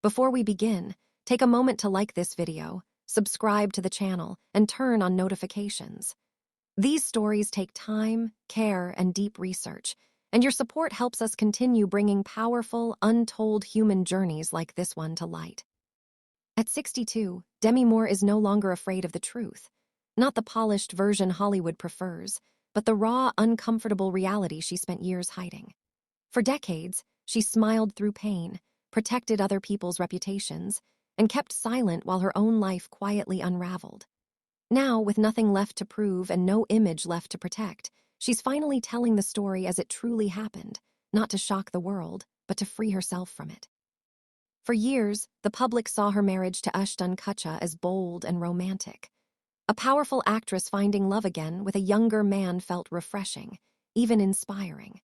Before we begin, take a moment to like this video, subscribe to the channel, and turn on notifications. These stories take time, care, and deep research, and your support helps us continue bringing powerful, untold human journeys like this one to light. At 62, Demi Moore is no longer afraid of the truth. Not the polished version Hollywood prefers, but the raw, uncomfortable reality she spent years hiding. For decades, she smiled through pain, protected other people's reputations, and kept silent while her own life quietly unraveled. Now, with nothing left to prove and no image left to protect, she's finally telling the story as it truly happened, not to shock the world, but to free herself from it. For years, the public saw her marriage to Ashton Kutcher as bold and romantic. A powerful actress finding love again with a younger man felt refreshing, even inspiring.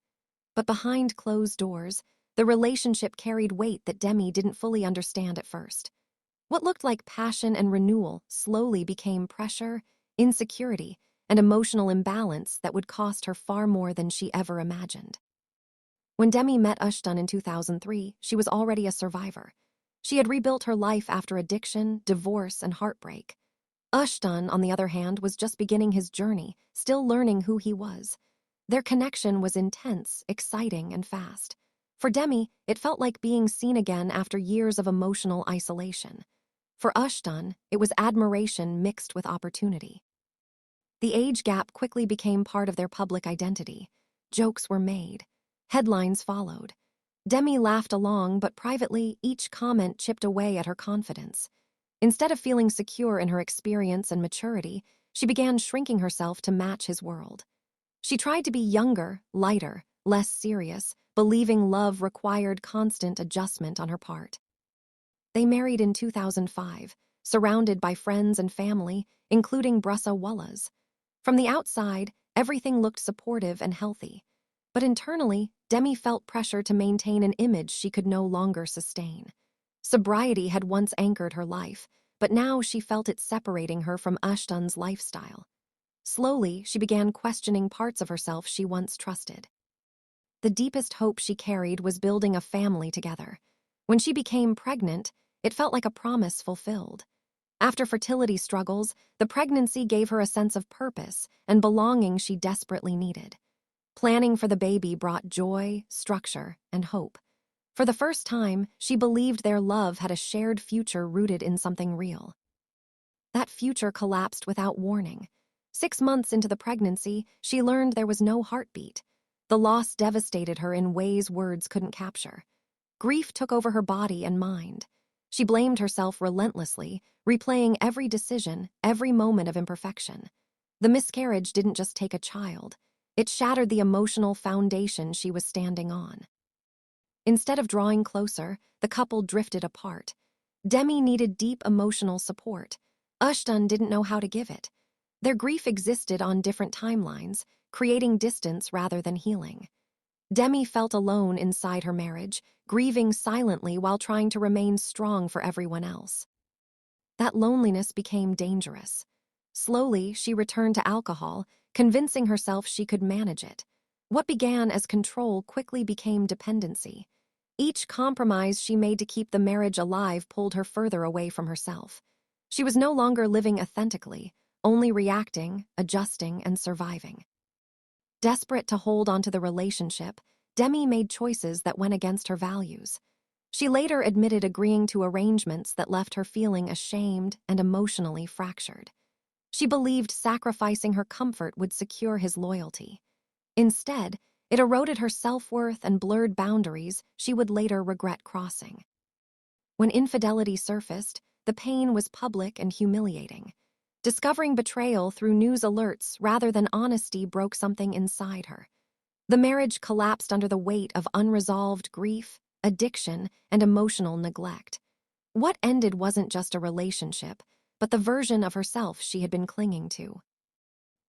But behind closed doors, the relationship carried weight that Demi didn't fully understand at first. What looked like passion and renewal slowly became pressure, insecurity, and emotional imbalance that would cost her far more than she ever imagined. When Demi met Ashton in 2003, she was already a survivor. She had rebuilt her life after addiction, divorce, and heartbreak. Ashton, on the other hand, was just beginning his journey, still learning who he was. Their connection was intense, exciting, and fast. For Demi, it felt like being seen again after years of emotional isolation. For Ashton, it was admiration mixed with opportunity. The age gap quickly became part of their public identity. Jokes were made. Headlines followed. Demi laughed along, but privately, each comment chipped away at her confidence. Instead of feeling secure in her experience and maturity, she began shrinking herself to match his world. She tried to be younger, lighter, less serious, believing love required constant adjustment on her part. They married in 2005, surrounded by friends and family, including Brussa Wallace. From the outside, everything looked supportive and healthy. But internally, Demi felt pressure to maintain an image she could no longer sustain. Sobriety had once anchored her life, but now she felt it separating her from Ashton's lifestyle. Slowly, she began questioning parts of herself she once trusted. The deepest hope she carried was building a family together. When she became pregnant, it felt like a promise fulfilled. After fertility struggles, the pregnancy gave her a sense of purpose and belonging she desperately needed. Planning for the baby brought joy, structure, and hope. For the first time, she believed their love had a shared future rooted in something real. That future collapsed without warning. 6 months into the pregnancy, she learned there was no heartbeat. The loss devastated her in ways words couldn't capture. Grief took over her body and mind. She blamed herself relentlessly, replaying every decision, every moment of imperfection. The miscarriage didn't just take a child. It shattered the emotional foundation she was standing on. Instead of drawing closer, the couple drifted apart. Demi needed deep emotional support. Ashton didn't know how to give it. Their grief existed on different timelines, creating distance rather than healing. Demi felt alone inside her marriage, grieving silently while trying to remain strong for everyone else. That loneliness became dangerous. Slowly, she returned to alcohol, convincing herself she could manage it. What began as control quickly became dependency. Each compromise she made to keep the marriage alive pulled her further away from herself. She was no longer living authentically, only reacting, adjusting, and surviving. Desperate to hold onto the relationship, Demi made choices that went against her values. She later admitted agreeing to arrangements that left her feeling ashamed and emotionally fractured. She believed sacrificing her comfort would secure his loyalty. Instead, it eroded her self-worth and blurred boundaries she would later regret crossing. When infidelity surfaced, the pain was public and humiliating. Discovering betrayal through news alerts rather than honesty broke something inside her. The marriage collapsed under the weight of unresolved grief, addiction, and emotional neglect. What ended wasn't just a relationship, but the version of herself she had been clinging to.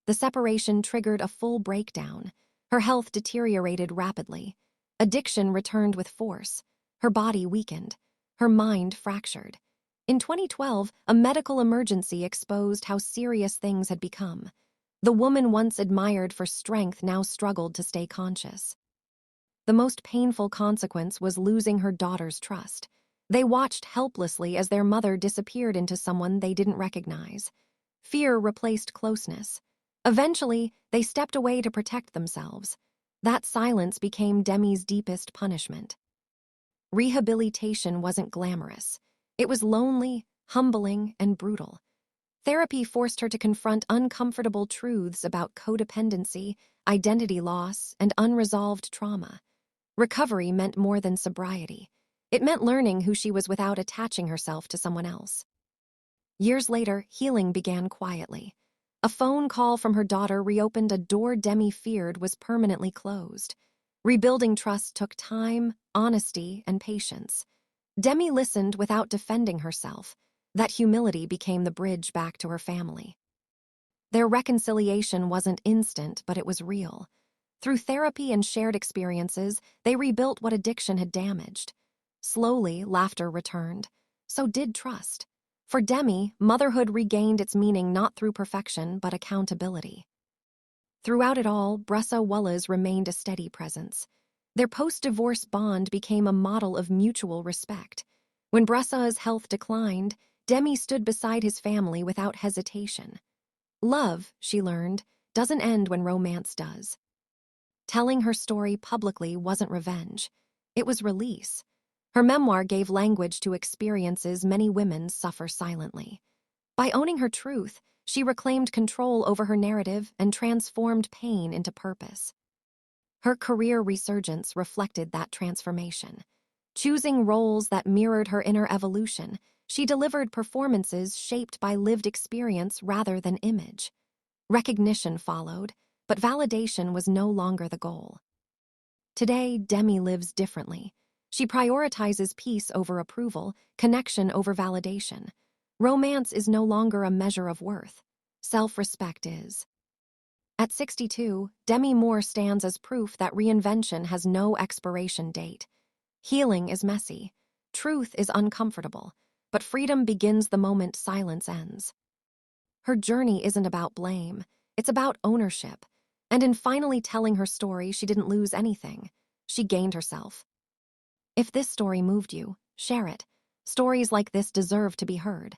The separation triggered a full breakdown. Her health deteriorated rapidly. Addiction returned with force. Her body weakened. Her mind fractured. In 2012, a medical emergency exposed how serious things had become. The woman once admired for strength now struggled to stay conscious. The most painful consequence was losing her daughter's trust. They watched helplessly as their mother disappeared into someone they didn't recognize. Fear replaced closeness. Eventually, they stepped away to protect themselves. That silence became Demi's deepest punishment. Rehabilitation wasn't glamorous. It was lonely, humbling, and brutal. Therapy forced her to confront uncomfortable truths about codependency, identity loss, and unresolved trauma. Recovery meant more than sobriety. It meant learning who she was without attaching herself to someone else. Years later, healing began quietly. A phone call from her daughter reopened a door Demi feared was permanently closed. Rebuilding trust took time, honesty, and patience. Demi listened without defending herself. That humility became the bridge back to her family. Their reconciliation wasn't instant, but it was real. Through therapy and shared experiences, they rebuilt what addiction had damaged. Slowly, laughter returned. So did trust. For Demi, motherhood regained its meaning not through perfection, but accountability. Throughout it all, Bressa Wallace remained a steady presence. Their post-divorce bond became a model of mutual respect. When Bressa's health declined, Demi stood beside his family without hesitation. Love, she learned, doesn't end when romance does. Telling her story publicly wasn't revenge. It was release. Her memoir gave language to experiences many women suffer silently. By owning her truth, she reclaimed control over her narrative and transformed pain into purpose. Her career resurgence reflected that transformation. Choosing roles that mirrored her inner evolution, she delivered performances shaped by lived experience rather than image. Recognition followed, but validation was no longer the goal. Today, Demi lives differently. She prioritizes peace over approval, connection over validation. Romance is no longer a measure of worth. Self-respect is. At 62, Demi Moore stands as proof that reinvention has no expiration date. Healing is messy. Truth is uncomfortable. But freedom begins the moment silence ends. Her journey isn't about blame. It's about ownership. And in finally telling her story, she didn't lose anything. She gained herself. If this story moved you, share it. Stories like this deserve to be heard.